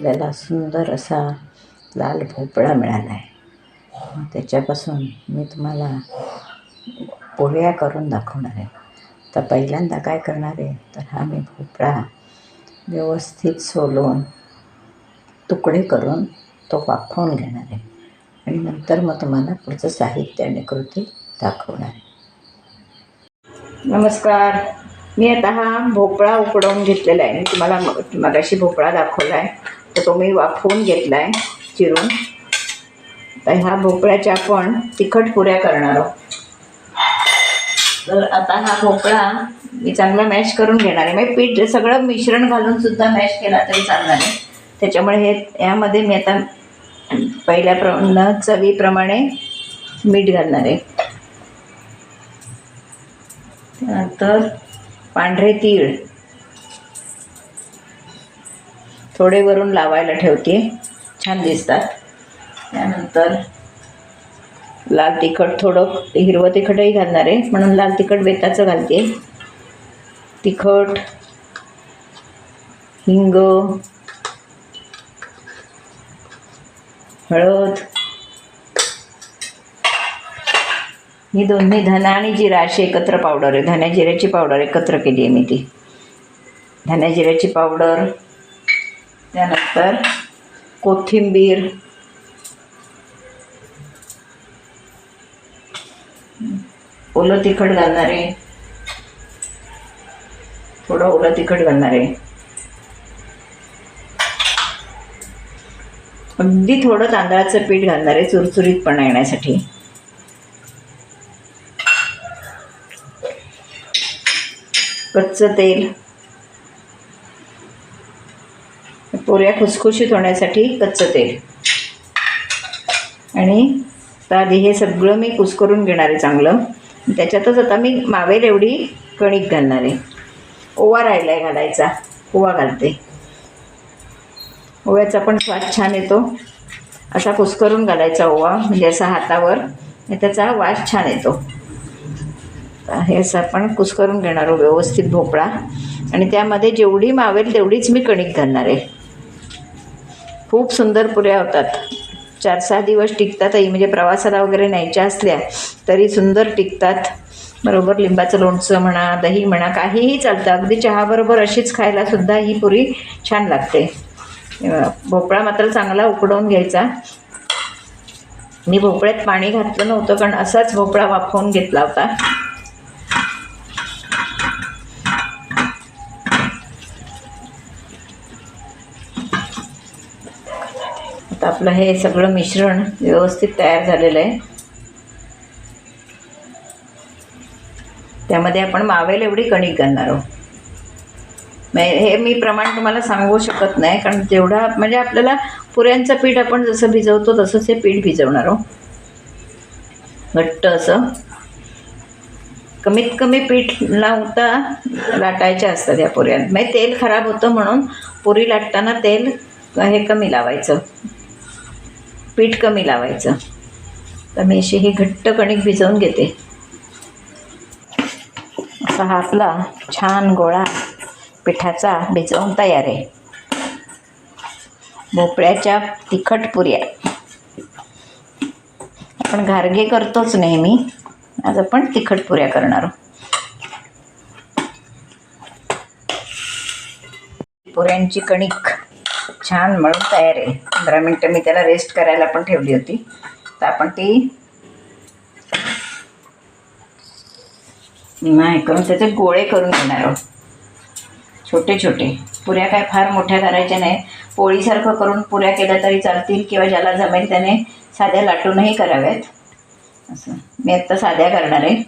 आपल्याला सुंदर असा लाल भोपळा मिळाला आहे. त्याच्यापासून मी तुम्हाला पोळ्या करून दाखवणार आहे. तर पहिल्यांदा काय करणार आहे, तर हा मी भोपळा व्यवस्थित सोलून तुकडे करून तो वाफवून घेणार आहे आणि नंतर मग तुम्हाला पुढचं साहित्य आणि कृती दाखवणार आहे. नमस्कार. मी आता हा भोपळा उकडवून घेतलेला आहे. मी तुम्हाला मगाशी भोपळा दाखवला आहे, तर तो मी वाफवून घेतला आहे चिरून. तर ह्या भोपळ्याच्या आपण तिखट पुऱ्या करणार आहोत. तर आता हा भोपळा मी चांगला मॅश करून घेणार आहे. म्हणजे पीठ सगळं मिश्रण घालून सुद्धा मॅश केला तरी चालणार आहे. त्याच्यामुळे यामध्ये मी आता पहिल्याप्रमाणे चवीप्रमाणे मीठ घालणार आहे. त्यानंतर पांढरे तीळ थोडे वरून लावायला ठेवते, छान दिसतात. त्यानंतर लाल तिखट, थोडं हिरवं तिखटही घालणार आहे म्हणून लाल तिखट बेताचं घालते. तिखट, हिंग, हळद, ही दोन्ही धना आणि जिरा अशी एकत्र पावडर आहे. धण्या जिऱ्याची पावडर एकत्र केली आहे मी ती. धण्या जिऱ्याची पावडर, त्यानंतर कोथिंबीर, ओलं तिखट घालणार आहे, थोडं ओलं तिखट घालणार आहे. अगदी थोडं तांदळाचं पीठ घालणार आहे चुरचुरीतपणा येण्यासाठी. कच्चं तेल, पोळ्या खुसखुशीत होण्यासाठी कच्चं तेल. आणि आधी हे सगळं मी कुस्करून घेणार आहे चांगलं. त्याच्यातच आता मी मावेल एवढी कणिक घालणार आहे. ओवा राहिला आहे घालायचा, ओवा घालते. ओव्याचा पण स्वाद छान येतो. असा कुस्करून घालायचा ओवा, म्हणजे असा हातावर, त्याचा वास छान येतो. हे असं आपण कुस्करून घेणार आहोत व्यवस्थित भोपळा. आणि त्यामध्ये जेवढी मावेल तेवढीच मी कणिक घालणार आहे. खूप सुंदर पुऱ्या होतात. 4-6 दिवस टिकतातही, म्हणजे प्रवासाला वगैरे न्यायच्या असल्या तरी सुंदर टिकतात. बरोबर लिंबाचं लोणचं म्हणा, दही म्हणा, काहीही चालतं. अगदी चहाबरोबर अशीच खायला सुद्धा ही पुरी छान लागते. भोपळा मात्र चांगला उकडवून घ्यायचा. मी भोपळ्यात पाणी घातलं नव्हतं, कारण असाच भोपळा वाफवून घेतला होता. आता आपलं हे सगळं मिश्रण व्यवस्थित तयार झालेलं आहे. त्यामध्ये आपण मावेल एवढी कणिक घालणार आहोत. हे मी प्रमाण तुम्हाला सांगू शकत नाही, कारण जेवढा म्हणजे आपल्याला पुऱ्यांचं पीठ आपण जसं भिजवतो तसंच हे पीठ भिजवणार आहोत. घट्ट असं कमीत कमी पीठ लावता लाटायच्या असतात या पुऱ्या. म्हणजे तेल खराब होतं म्हणून पुरी लाटताना तेल हे कमी लावायचं, पीठ कमी लावायचं. तर मी अशी ही घट्ट कणिक भिजवून घेते. असा हा आपला छान गोळा पिठाचा भिजवून तयार आहे. भोपळ्याच्या तिखट पुऱ्या. आपण घारगे करतोच नेहमी, आज आपण तिखट पुऱ्या करणार आहोत. पुऱ्यांची कणिक छान मळून तयार आहे. 15 मिनटं मी त्याला रेस्ट करायला पण ठेवली होती. तर आपण ती नाही करून त्याचे गोळे करून घेणार आहोत. छोटे छोटे पुऱ्या काय फार मोठ्या करायच्या नाही. पोळीसारखं करून पुऱ्या केल्या तरी चालतील, किंवा ज्याला जमेल त्याने साध्या लाटूनही कराव्यात. असं मी आत्ता साध्या करणार आहे.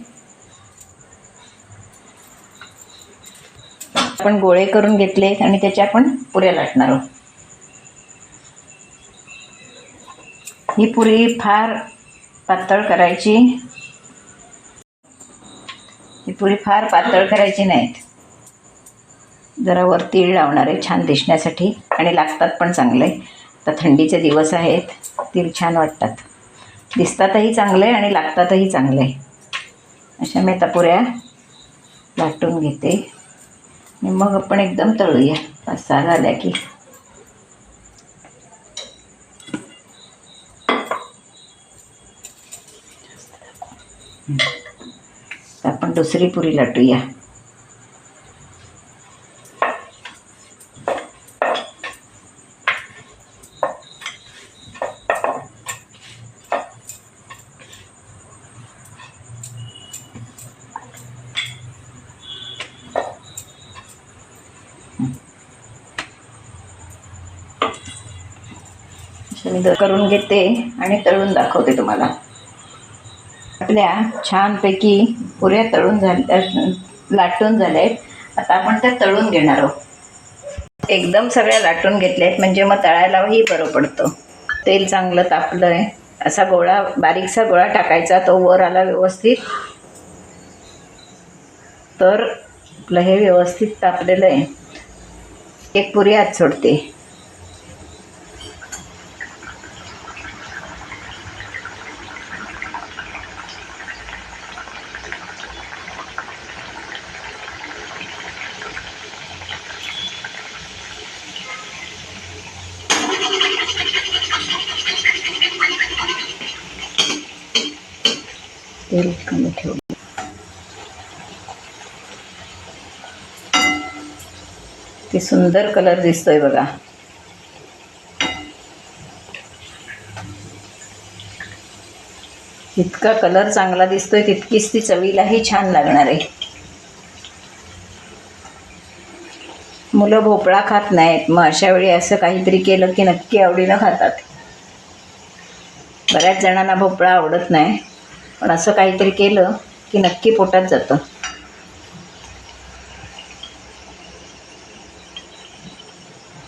आपण गोळे करून घेतले आणि त्याच्या आपण पुऱ्या लाटणार आहोत. ही पुरी फार पातळ करायची, ही पुरी फार पातळ करायची नाहीत. जरा वर तीळ लावणार आहे छान दिसण्यासाठी, आणि लागतात पण चांगले. आता थंडीचे दिवस आहेत, तीळ छान वाटतात, दिसतातही चांगले आणि लागतातही चांगले. अशा मी आता पुऱ्या लाटून घेते आणि मग आपण एकदम तळूया. 5-6 झाल्या की दुसरी पुरी लाटूया. मी करून घेते आणि तळून दाखवते तुम्हाला. आपल्या छानपैकी पुऱ्या तळून झाल्या, लाटून झाल्या आहेत. आता आपण त्या तळून घेणार आहोत. एकदम सगळ्या लाटून घेतल्या आहेत म्हणजे मग तळायलाही बरं पडतं. तेल चांगलं तापलं आहे. असा गोळा, बारीकसा गोळा टाकायचा, तो वर आला व्यवस्थित तर आपलं हे व्यवस्थित तापलेलं आहे. एक पुरी आत सोडते. तेल कमी ठेवू. किती सुंदर कलर दिसतोय बघा. जितका कलर चांगला दिसतोय तितकीच ती चवीलाही छान लागणार आहे. मुलं भोपळा खात नाहीत, मग अशा वेळी असं काहीतरी केलं की नक्की आवडीनं खातात. बऱ्याच जणांना भोपळा आवडत नाही, पण असं काहीतरी केलं की नक्की पोटात जातं.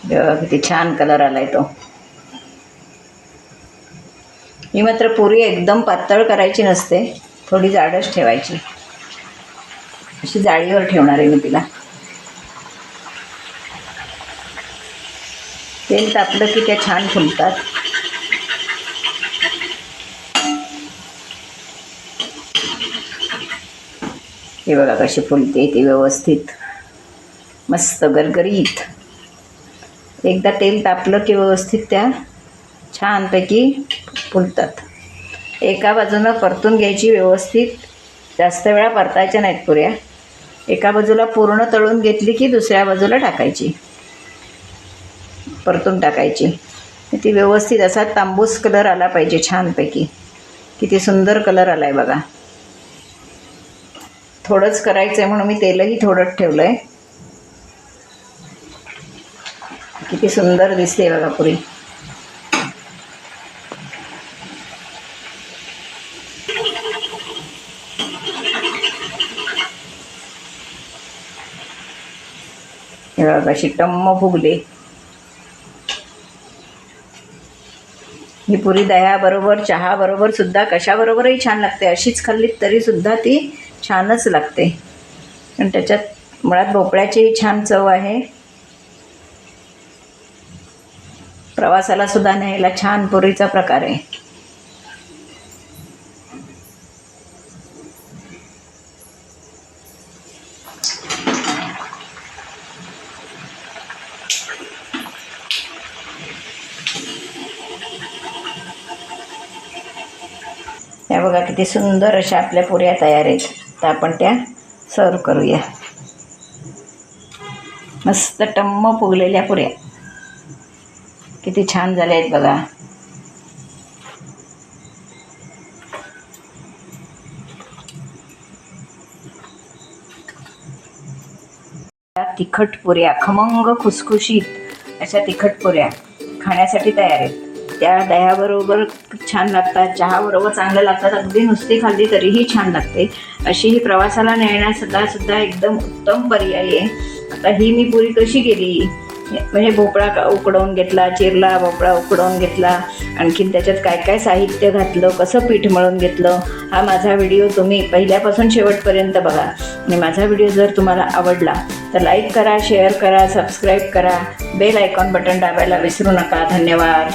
बघा किती छान कलर आलाय तो. ही मात्र पुरी एकदम पातळ करायची नसते, थोडी जाडच ठेवायची. अशी जाळीवर ठेवणार आहे मी तिला. तेल तापलं की त्या छान फुलतात. हे बघा कशी फुलते ती व्यवस्थित, मस्त गरगरीत. एकदा तेल तापलं की व्यवस्थित त्या छानपैकी फुलतात. एका बाजूनं परतून घ्यायची व्यवस्थित, जास्त वेळा परतायच्या नाहीत पुऱ्या. एका बाजूला पूर्ण तळून घेतली की दुसऱ्या बाजूला टाकायची, परतून टाकायची. ती व्यवस्थित असा तांबूस कलर आला पाहिजे छानपैकी. किती सुंदर कलर आला आहे बघा. थोडंच करायचं आहे म्हणून मी तेलही थोडंच ठेवलं आहे. किती सुंदर दिसते बघा पुरी. हे बघा अशी टम्म फुगली. ही पुरी दह्याबरोबर, चहाबरोबर सुद्धा, कशाबरोबरही छान लागते. अशीच खाल्ली तरी सुद्धा ती छानच लागते. आणि त्याच्यात मुळात भोपळ्याचीही छान चव आहे. प्रवासाला सुद्धा न्यायला छान पुरीचा प्रकार आहे. त्या बघा किती सुंदर अशा आपल्या पुऱ्या तयार आहेत. तर आपण त्या सर्व करूया. मस्त टम्म फुगलेल्या पुऱ्या किती छान झाल्या आहेत बघा. तिखट पुऱ्या, खमंग खुसखुशीत अशा तिखट पुऱ्या खाण्यासाठी तयार आहेत. त्या दह्याबरोबर छान लागतात, चहाबरोबर चांगल्या लागतात. अगदी नुसती खाल्ली तरीही छान लागते. अशी ही प्रवासाला नेण्यासुद्धा एकदम उत्तम पर्याय आहे. आता ही मी पुरी कशी केली, म्हणजे भोपळा उकडवून घेतला, चिरला भोपळा उकडवून घेतला, आणखीन त्याच्यात काय काय साहित्य घातलं, कसं पीठ मळून घेतलं, हा माझा व्हिडिओ तुम्ही पहिल्यापासून शेवटपर्यंत बघा. आणि माझा व्हिडिओ जर तुम्हाला आवडला तर लाईक करा, शेअर करा, सबस्क्राईब करा, बेल आयकॉन बटन दाबायला विसरू नका. धन्यवाद.